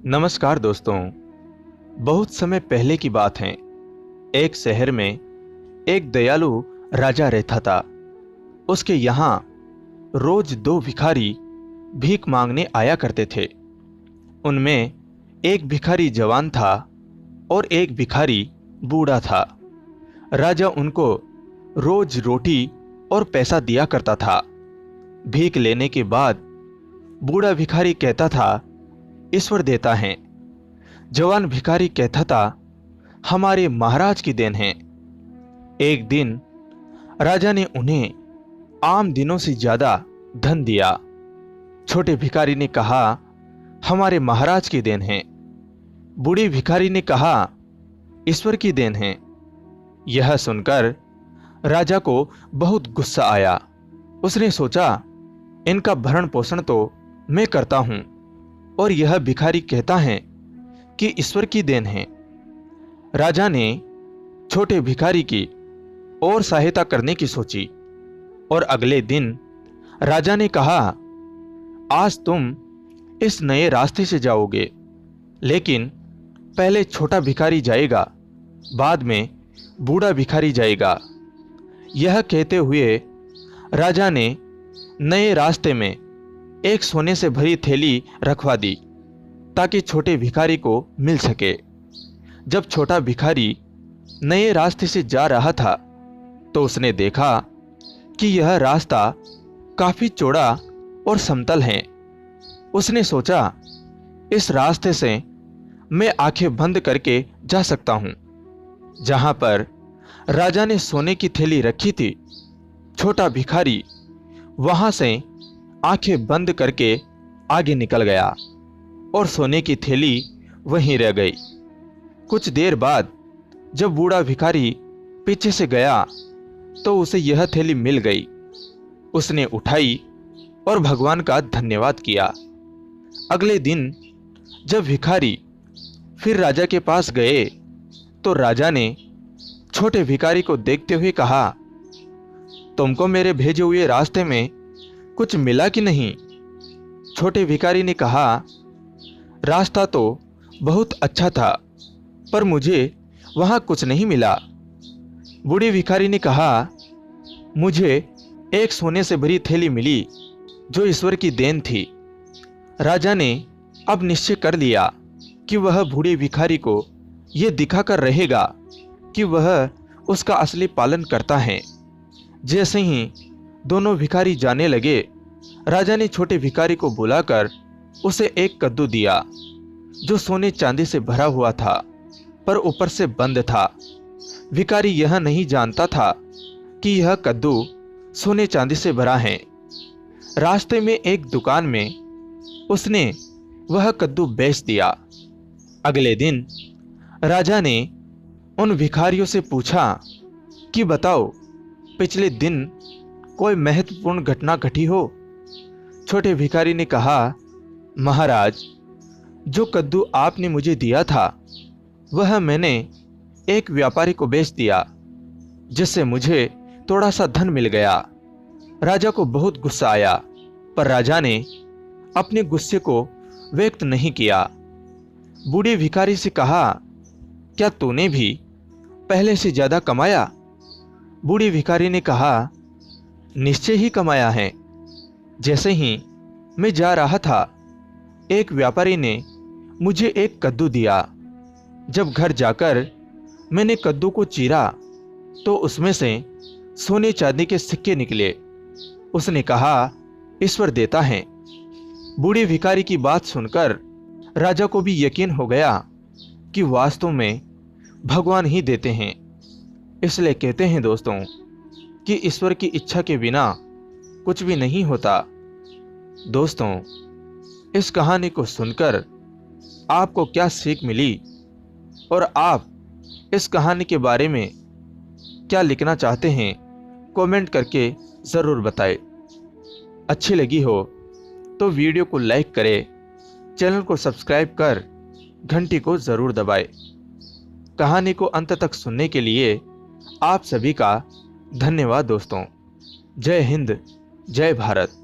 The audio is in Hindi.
नमस्कार दोस्तों। बहुत समय पहले की बात है। एक शहर में एक दयालु राजा रहता था। उसके यहाँ रोज दो भिखारी भीख मांगने आया करते थे। उनमें एक भिखारी जवान था और एक भिखारी बूढ़ा था। राजा उनको रोज रोटी और पैसा दिया करता था। भीख लेने के बाद बूढ़ा भिखारी कहता था, ईश्वर देता है। जवान भिखारी कहता था, हमारे महाराज की देन है। एक दिन राजा ने उन्हें आम दिनों से ज्यादा धन दिया। छोटे भिखारी ने कहा, हमारे महाराज की देन है। बूढ़े भिखारी ने कहा, ईश्वर की देन है। यह सुनकर राजा को बहुत गुस्सा आया। उसने सोचा, इनका भरण पोषण तो मैं करता हूं और यह भिखारी कहता है कि ईश्वर की देन है। राजा ने छोटे भिखारी की और सहायता करने की सोची और अगले दिन राजा ने कहा, आज तुम इस नए रास्ते से जाओगे, लेकिन पहले छोटा भिखारी जाएगा, बाद में बूढ़ा भिखारी जाएगा। यह कहते हुए राजा ने नए रास्ते में एक सोने से भरी थैली रखवा दी ताकि छोटे भिखारी को मिल सके। जब छोटा भिखारी नए रास्ते से जा रहा था तो उसने देखा कि यह रास्ता काफी चौड़ा और समतल है। उसने सोचा, इस रास्ते से मैं आंखें बंद करके जा सकता हूं। जहां पर राजा ने सोने की थैली रखी थी, छोटा भिखारी वहां से आंखें बंद करके आगे निकल गया और सोने की थैली वहीं रह गई। कुछ देर बाद जब बूढ़ा भिखारी पीछे से गया तो उसे यह थैली मिल गई। उसने उठाई और भगवान का धन्यवाद किया। अगले दिन जब भिखारी फिर राजा के पास गए तो राजा ने छोटे भिखारी को देखते हुए कहा, तुमको मेरे भेजे हुए रास्ते में कुछ मिला कि नहीं? छोटे भिखारी ने कहा, रास्ता तो बहुत अच्छा था, पर मुझे वहां कुछ नहीं मिला। बूढ़े भिखारी ने कहा, मुझे एक सोने से भरी थैली मिली जो ईश्वर की देन थी। राजा ने अब निश्चय कर लिया कि वह बूढ़े भिखारी को यह दिखाकर रहेगा कि वह उसका असली पालन करता है। जैसे ही दोनों भिखारी जाने लगे, राजा ने छोटे भिखारी को बुलाकर उसे एक कद्दू दिया जो सोने चांदी से भरा हुआ था, पर ऊपर से बंद था। भिखारी यह नहीं जानता था कि यह कद्दू सोने चांदी से भरा है। रास्ते में एक दुकान में उसने वह कद्दू बेच दिया। अगले दिन राजा ने उन भिखारियों से पूछा कि बताओ, पिछले दिन कोई महत्वपूर्ण घटना घटी हो? छोटे भिखारी ने कहा, महाराज, जो कद्दू आपने मुझे दिया था वह मैंने एक व्यापारी को बेच दिया, जिससे मुझे थोड़ा सा धन मिल गया। राजा को बहुत गुस्सा आया, पर राजा ने अपने गुस्से को व्यक्त नहीं किया। बूढ़े भिखारी से कहा, क्या तूने भी पहले से ज्यादा कमाया? बूढ़े भिखारी ने कहा, निश्चय ही कमाया है। जैसे ही मैं जा रहा था, एक व्यापारी ने मुझे एक कद्दू दिया। जब घर जाकर मैंने कद्दू को चीरा तो उसमें से सोने चांदी के सिक्के निकले। उसने कहा, ईश्वर देता है। बूढ़े भिखारी की बात सुनकर राजा को भी यकीन हो गया कि वास्तव में भगवान ही देते हैं। इसलिए कहते हैं दोस्तों कि ईश्वर की इच्छा के बिना कुछ भी नहीं होता। दोस्तों, इस कहानी को सुनकर आपको क्या सीख मिली और आप इस कहानी के बारे में क्या लिखना चाहते हैं, कमेंट करके ज़रूर बताएं। अच्छी लगी हो तो वीडियो को लाइक करें, चैनल को सब्सक्राइब कर घंटी को ज़रूर दबाएं। कहानी को अंत तक सुनने के लिए आप सभी का धन्यवाद दोस्तों। जय हिंद, जय भारत।